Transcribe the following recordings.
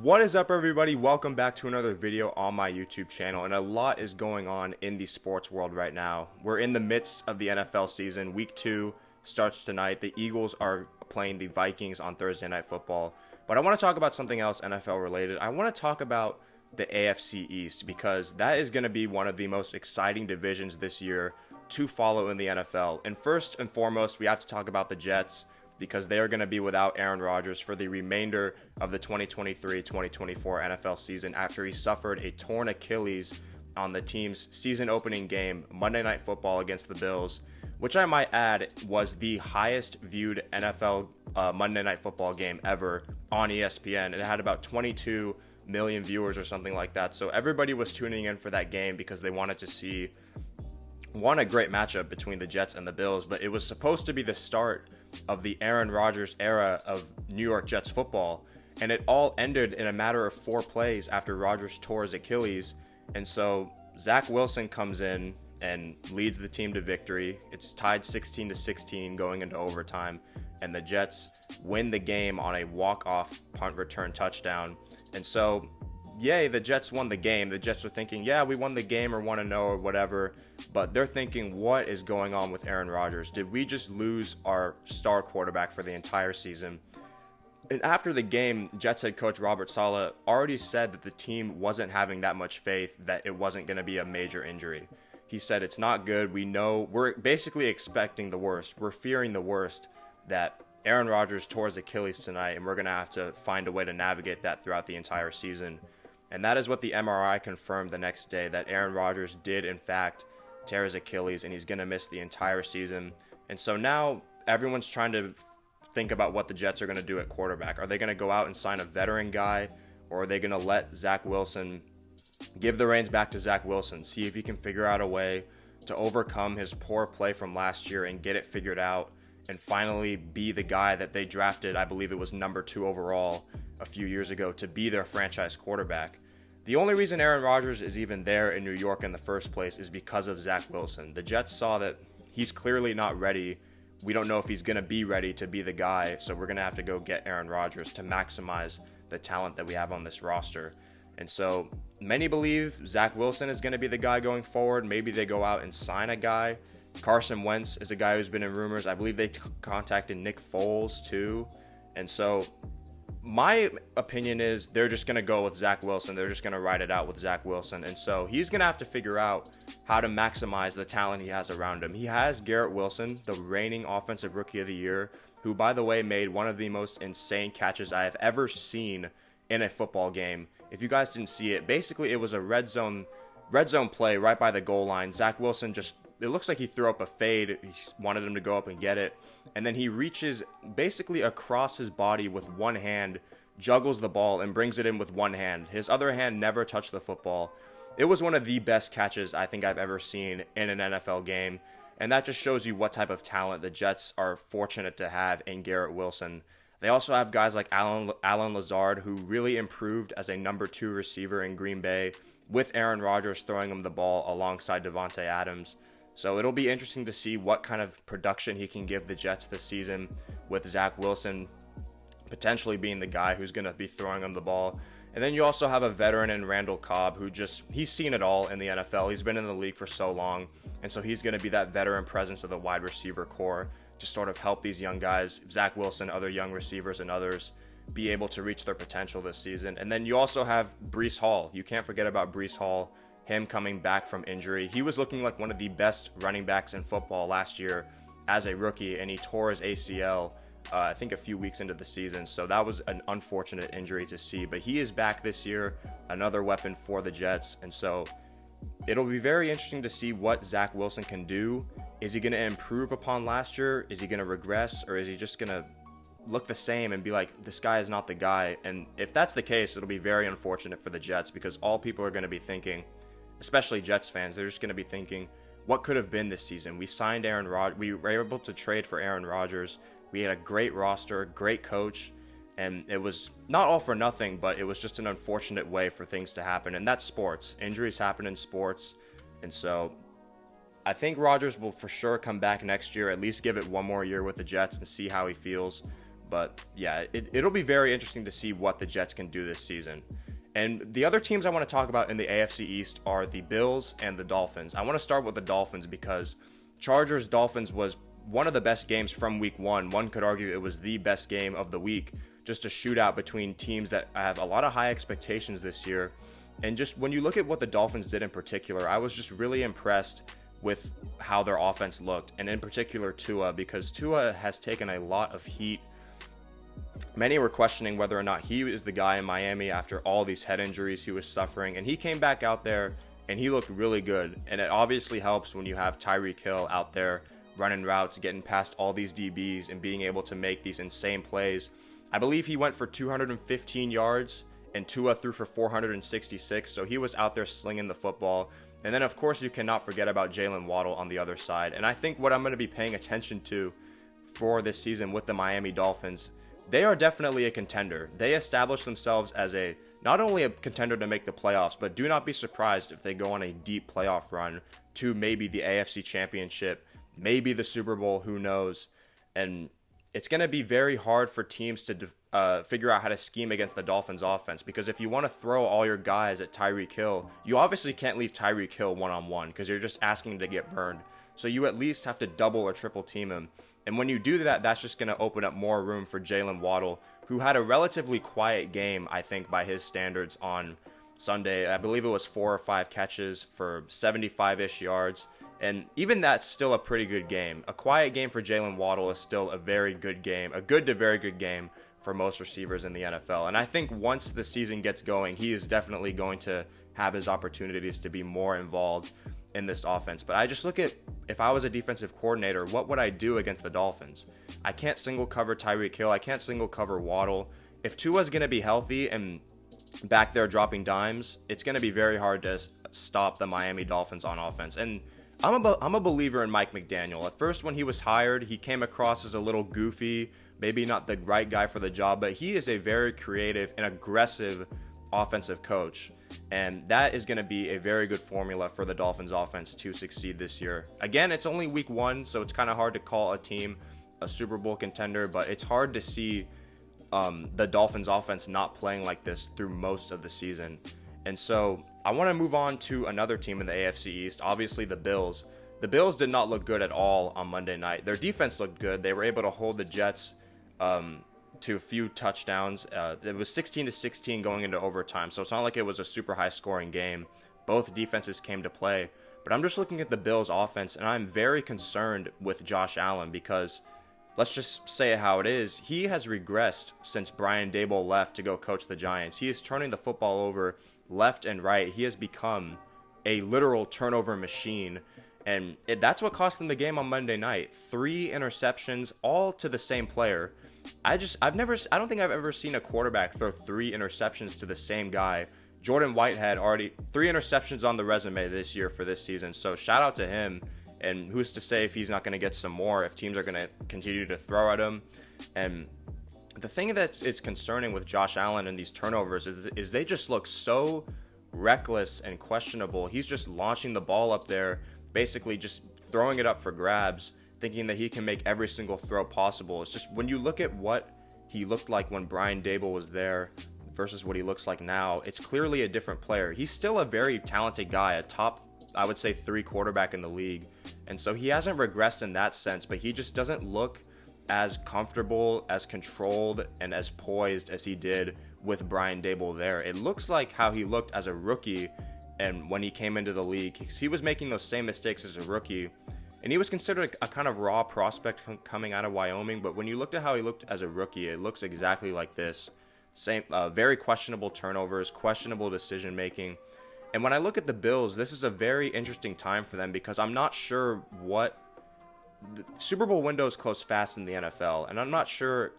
What is up, everybody? Welcome back to another video on my YouTube channel, and a lot is going on in the sports world right now. We're in the midst of the NFL season. Week 2 starts tonight. The Eagles are playing the Vikings on Thursday Night Football. But I want to talk about something else NFL related. I want to talk about the AFC East, because that is going to be one of the most exciting divisions this year to follow in the NFL. And first and foremost, we have to talk about the Jets, because they are going to be without Aaron Rodgers for the remainder of the 2023-2024 NFL season after he suffered a torn Achilles on the team's season opening game, Monday Night Football against the Bills, which I might add was the highest viewed NFL Monday Night Football game ever on ESPN. It had about 22 million viewers or something like that. So everybody was tuning in for that game because they wanted to see, a great matchup between the Jets and the Bills, but it was supposed to be the start of the Aaron Rodgers era of New York Jets football, and it all ended in a matter of 4 plays after Rodgers tore his Achilles. And so Zach Wilson comes in and leads the team to victory. It's tied 16-16 going into overtime, and the Jets win the game on a walk-off punt return touchdown. And so, yay, the Jets won the game. The Jets are thinking, yeah, we won the game or 1-0 or whatever. But they're thinking, what is going on with Aaron Rodgers? Did we just lose our star quarterback for the entire season? And after the game, Jets head coach Robert Saleh already said that the team wasn't having that much faith that it wasn't going to be a major injury. He said, it's not good. We know, we're basically expecting the worst. We're fearing the worst, that Aaron Rodgers tore his Achilles tonight, and we're going to have to find a way to navigate that throughout the entire season. And that is what the MRI confirmed the next day, that Aaron Rodgers did, in fact, tear his Achilles, and he's going to miss the entire season. And so now everyone's trying to think about what the Jets are going to do at quarterback. Are they going to go out and sign a veteran guy, or are they going to let Zach Wilson, give the reins back to Zach Wilson, see if he can figure out a way to overcome his poor play from last year and get it figured out and finally be the guy that they drafted, I believe it was number 2 overall a few years ago, to be their franchise quarterback. The only reason Aaron Rodgers is even there in New York in the first place is because of Zach Wilson. The Jets saw that he's clearly not ready. We don't know if he's going to be ready to be the guy, so we're going to have to go get Aaron Rodgers to maximize the talent that we have on this roster. And so many believe Zach Wilson is going to be the guy going forward. Maybe they go out and sign a guy. Carson Wentz is a guy who's been in rumors. I believe they contacted Nick Foles too. And so my opinion is they're just going to go with Zach Wilson. They're just going to ride it out with Zach Wilson. And so he's going to have to figure out how to maximize the talent he has around him. He has Garrett Wilson, the reigning Offensive Rookie of the Year, who, by the way, made one of the most insane catches I have ever seen in a football game. If you guys didn't see it, basically it was a red zone play right by the goal line. Zach Wilson it looks like he threw up a fade. He wanted him to go up and get it. And then he reaches basically across his body with one hand, juggles the ball, and brings it in with one hand. His other hand never touched the football. It was one of the best catches I think I've ever seen in an NFL game. And that just shows you what type of talent the Jets are fortunate to have in Garrett Wilson. They also have guys like Allen Lazard, who really improved as a number 2 receiver in Green Bay, with Aaron Rodgers throwing him the ball alongside Davante Adams. So it'll be interesting to see what kind of production he can give the Jets this season, with Zach Wilson potentially being the guy who's going to be throwing him the ball. And then you also have a veteran in Randall Cobb, who he's seen it all in the NFL. He's been in the league for so long, and so he's going to be that veteran presence of the wide receiver core to sort of help these young guys, Zach Wilson, other young receivers, and others, be able to reach their potential this season. And then you also have Breece Hall. You can't forget about Breece Hall, him coming back from injury. He was looking like one of the best running backs in football last year as a rookie, and he tore his ACL, I think a few weeks into the season. So that was an unfortunate injury to see, but he is back this year, another weapon for the Jets. And so it'll be very interesting to see what Zach Wilson can do. Is he going to improve upon last year? Is he going to regress? Or is he just going to look the same and be like, this guy is not the guy? And if that's the case, it'll be very unfortunate for the Jets, because all people are going to be thinking, especially Jets fans, they're just going to be thinking, what could have been this season? We signed Aaron Rodgers. We were able to trade for Aaron Rodgers. We had a great roster, great coach, and it was not all for nothing, but it was just an unfortunate way for things to happen. And that's sports. Injuries happen in sports. And so I think Rodgers will for sure come back next year, at least give it one more year with the Jets and see how he feels. But yeah, it'll be very interesting to see what the Jets can do this season. And the other teams I want to talk about in the AFC East are the Bills and the Dolphins. I want to start with the Dolphins because Chargers-Dolphins was one of the best games from week one. One could argue it was the best game of the week. Just a shootout between teams that have a lot of high expectations this year. And just when you look at what the Dolphins did in particular, I was just really impressed with how their offense looked. And in particular, Tua, because Tua has taken a lot of heat. Many were questioning whether or not he is the guy in Miami after all these head injuries he was suffering. And he came back out there and he looked really good. And it obviously helps when you have Tyreek Hill out there running routes, getting past all these DBs and being able to make these insane plays. I believe he went for 215 yards and Tua threw for 466. So he was out there slinging the football. And then, of course, you cannot forget about Jalen Waddle on the other side. And I think what I'm going to be paying attention to for this season with the Miami Dolphins, they are definitely a contender. They established themselves as not only a contender to make the playoffs, but do not be surprised if they go on a deep playoff run to maybe the AFC Championship, maybe the Super Bowl, who knows. And it's going to be very hard for teams to figure out how to scheme against the Dolphins offense, because if you want to throw all your guys at Tyreek Hill, you obviously can't leave Tyreek Hill one-on-one because you're just asking him to get burned. So you at least have to double or triple team him. And when you do that, that's just going to open up more room for Jalen Waddle, who had a relatively quiet game, I think, by his standards on Sunday. I believe it was 4 or 5 catches for 75-ish yards. And even that's still a pretty good game. A quiet game for Jalen Waddle is still a very good game, a good to very good game for most receivers in the NFL. And I think once the season gets going, he is definitely going to have his opportunities to be more involved in this offense. But I just look at, if I was a defensive coordinator, what would I do against the Dolphins? I can't single cover Tyreek Hill. I can't single cover Waddle. If Tua's going to be healthy and back there dropping dimes, it's going to be very hard to stop the Miami Dolphins on offense. And I'm a believer in Mike McDaniel. At first, when he was hired, he came across as a little goofy, maybe not the right guy for the job, but he is a very creative and aggressive offensive coach. And that is going to be a very good formula for the Dolphins offense to succeed this year. Again, it's only week one, so it's kind of hard to call a team a Super Bowl contender, but it's hard to see the Dolphins offense not playing like this through most of the season. And so I want to move on to another team in the AFC East, obviously the Bills. The Bills did not look good at all on Monday night. Their defense looked good. They were able to hold the Jets to a few touchdowns. It was 16-16 going into overtime, so it's not like it was a super high-scoring game. Both defenses came to play. But I'm just looking at the Bills' offense, and I'm very concerned with Josh Allen because, let's just say it how it is, he has regressed since Brian Daboll left to go coach the Giants. He is turning the football over left and right. He has become a literal turnover machine, and that's what cost them the game on Monday night. 3 interceptions, all to the same player. I don't think I've ever seen a quarterback throw 3 interceptions to the same guy. Jordan Whitehead already 3 interceptions on the resume this year for this season. So shout out to him. And who's to say if he's not going to get some more if teams are going to continue to throw at him. And the thing that is concerning with Josh Allen and these turnovers is they just look so reckless and questionable. He's just launching the ball up there, basically just throwing it up for grabs, thinking that he can make every single throw possible. It's just when you look at what he looked like when Brian Daboll was there versus what he looks like now, it's clearly a different player. He's still a very talented guy, a top, I would say, 3 quarterback in the league. And so he hasn't regressed in that sense, but he just doesn't look as comfortable, as controlled, and as poised as he did with Brian Daboll there. It looks like how he looked as a rookie and when he came into the league. He was making those same mistakes as a rookie. And he was considered a kind of raw prospect coming out of Wyoming, but when you looked at how he looked as a rookie, it looks exactly like this. Same, very questionable turnovers, questionable decision making. And when I look at the Bills, this is a very interesting time for them because I'm not sure what the Super Bowl windows close fast in the NFL, and I'm not sure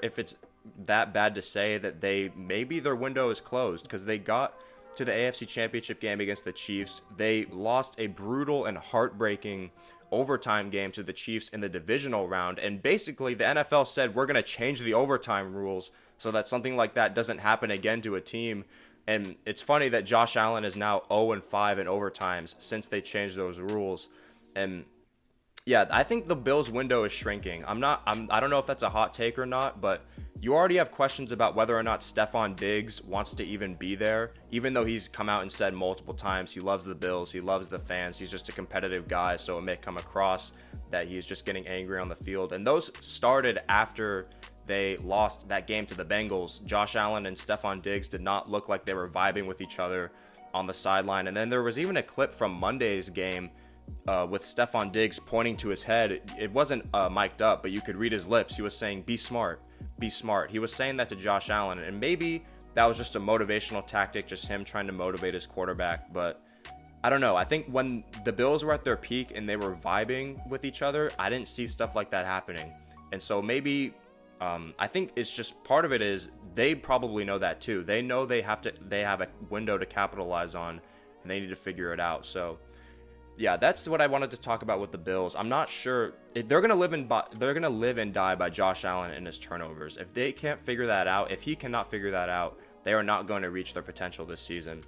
if it's that bad to say that maybe their window is closed because they got to the AFC Championship game against the Chiefs. They lost a brutal and heartbreaking overtime game to the Chiefs in the divisional round, and basically the NFL said we're going to change the overtime rules so that something like that doesn't happen again to a team. And it's funny that Josh Allen is now 0-5 in overtimes since they changed those rules. And Yeah, I think the Bills window is shrinking. I don't know if that's a hot take or not, but you already have questions about whether or not Stephon Diggs wants to even be there, even though he's come out and said multiple times he loves the Bills, he loves the fans, he's just a competitive guy, so it may come across that he's just getting angry on the field. And those started after they lost that game to the Bengals. Josh Allen and Stephon Diggs did not look like they were vibing with each other on the sideline. And then there was even a clip from Monday's game with Stephon Diggs pointing to his head. It wasn't mic'd up, but you could read his lips. He was saying, "Be smart, be smart." He was saying that to Josh Allen, and maybe that was just a motivational tactic, just him trying to motivate his quarterback. But I don't know. I think when the Bills were at their peak and they were vibing with each other, I didn't see stuff like that happening. And so maybe I think it's just part of it is they probably know that too. They know they have a window to capitalize on, and they need to figure it out. So yeah, that's what I wanted to talk about with the Bills. I'm not sure they're gonna live and die by Josh Allen and his turnovers. If they can't figure that out, if he cannot figure that out, they are not going to reach their potential this season.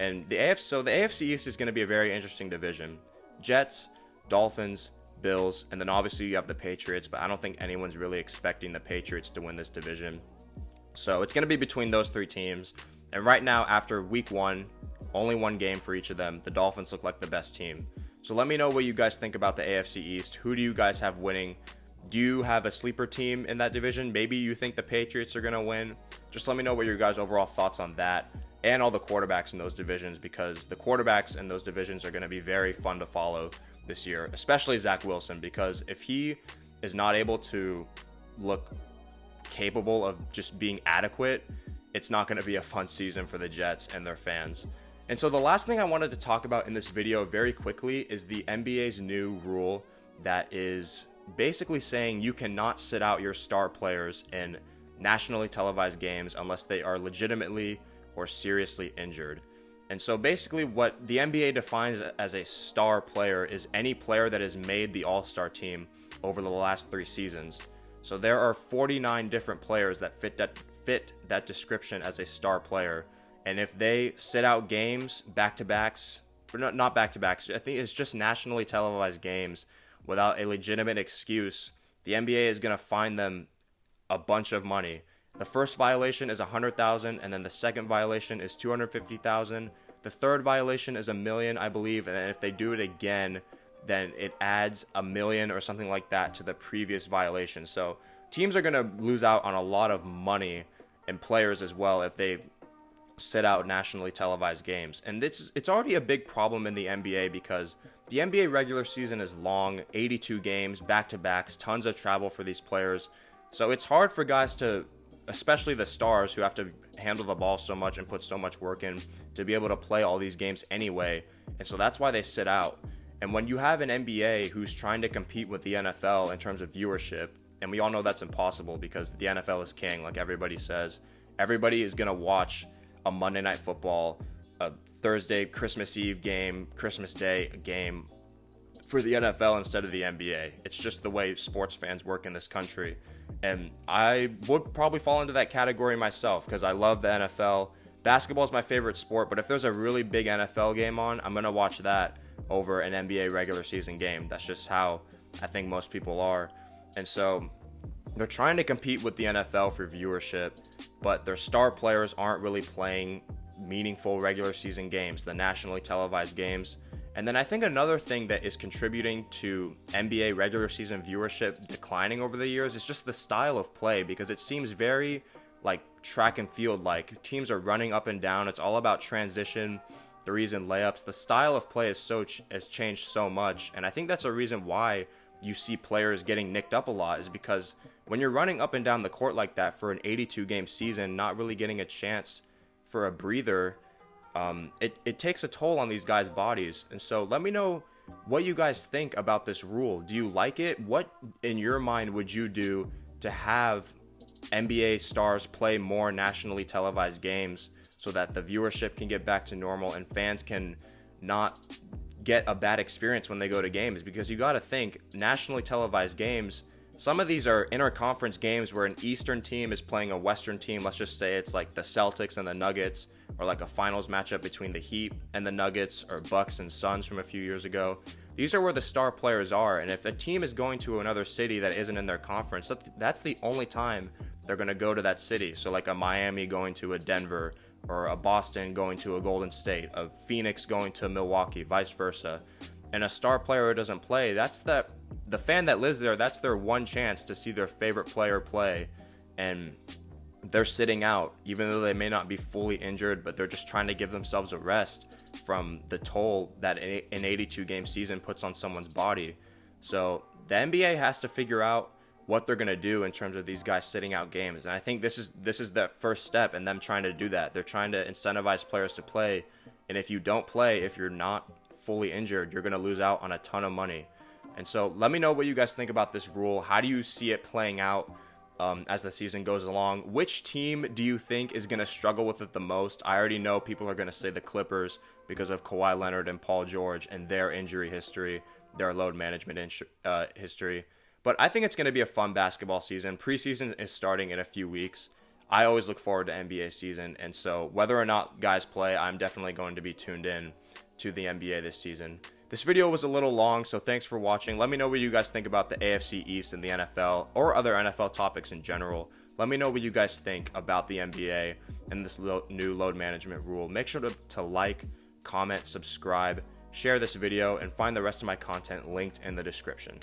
And the AFC East is going to be a very interesting division. Jets, Dolphins, Bills, and then obviously you have the Patriots, but I don't think anyone's really expecting the Patriots to win this division. So it's going to be between those three teams. And right now, after week 1, only one game for each of them, the Dolphins look like the best team. So let me know what you guys think about the AFC East. Who do you guys have winning? Do you have a sleeper team in that division? Maybe you think the Patriots are going to win. Just let me know what your guys' overall thoughts on that and all the quarterbacks in those divisions, because the quarterbacks in those divisions are going to be very fun to follow this year, especially Zach Wilson, because if he is not able to look capable of just being adequate, it's not going to be a fun season for the Jets and their fans. And so the last thing I wanted to talk about in this video very quickly is the NBA's new rule that is basically saying you cannot sit out your star players in nationally televised games unless they are legitimately or seriously injured. And so basically what the NBA defines as a star player is any player that has made the All-Star team over the last 3 seasons. So there are 49 different players that fit that description as a star player. And if they sit out games, back-to-backs, or not back-to-backs, I think it's just nationally televised games without a legitimate excuse, the NBA is going to fine them a bunch of money. The first violation is $100,000, and then the second violation is $250,000. The third violation is $1 million, I believe, and then if they do it again, then it adds $1 million or something like that to the previous violation. So teams are going to lose out on a lot of money, and players as well, if they sit out nationally televised games. And it's already a big problem in the NBA because the NBA regular season is long, 82 games, back-to-backs, tons of travel for these players. So it's hard for guys to, especially the stars who have to handle the ball so much and put so much work in, to be able to play all these games anyway. And so that's why they sit out. And when you have an NBA who's trying to compete with the NFL in terms of viewership, and we all know that's impossible because the NFL is king, like everybody says. Everybody is going to watch a Monday Night Football, a Thursday Christmas Eve game, Christmas Day game for the NFL instead of the NBA. It's just the way sports fans work in this country. And I would probably fall into that category myself because I love the NFL. Basketball is my favorite sport, but if there's a really big NFL game on, I'm going to watch that over an NBA regular season game. That's just how I think most people are. And so they're trying to compete with the NFL for viewership, but their star players aren't really playing meaningful regular season games, the nationally televised games. And then I think another thing that is contributing to NBA regular season viewership declining over the years is just the style of play, because it seems very like track and field, like teams are running up and down. It's all about transition, threes and layups. The style of play has changed so much, and I think that's a reason why you see players getting nicked up a lot, is because when you're running up and down the court like that for an 82-game season, not really getting a chance for a breather, it takes a toll on these guys' bodies. And so let me know what you guys think about this rule. Do you like it? What, in your mind, would you do to have NBA stars play more nationally televised games so that the viewership can get back to normal and fans can not get a bad experience when they go to games? Because you got to think, nationally televised games, some of these are interconference games where an Eastern team is playing a Western team. Let's just say it's like the Celtics and the Nuggets, or like a finals matchup between the Heat and the Nuggets, or Bucks and Suns from a few years ago. These are where the star players are, and if a team is going to another city that isn't in their conference, that's the only time they're going to go to that city. So like a Miami going to a Denver, or a Boston going to a Golden State, a Phoenix going to Milwaukee, vice versa. And a star player who doesn't play, that's the fan that lives there, that's their one chance to see their favorite player play. And they're sitting out, even though they may not be fully injured, but they're just trying to give themselves a rest from the toll that an 82 game season puts on someone's body. So the NBA has to figure out what they're going to do in terms of these guys sitting out games. And I think this is the first step in them trying to do that. They're trying to incentivize players to play. And if you don't play, if you're not fully injured, you're going to lose out on a ton of money. And so let me know what you guys think about this rule. How do you see it playing out as the season goes along? Which team do you think is going to struggle with it the most? I already know people are going to say the Clippers because of Kawhi Leonard and Paul George and their injury history, their load management history. But I think it's going to be a fun basketball season. Preseason is starting in a few weeks. I always look forward to NBA season. And so whether or not guys play, I'm definitely going to be tuned in to the NBA this season. This video was a little long, so thanks for watching. Let me know what you guys think about the AFC East and the NFL, or other NFL topics in general. Let me know what you guys think about the NBA and this new load management rule. Make sure to like, comment, subscribe, share this video, and find the rest of my content linked in the description.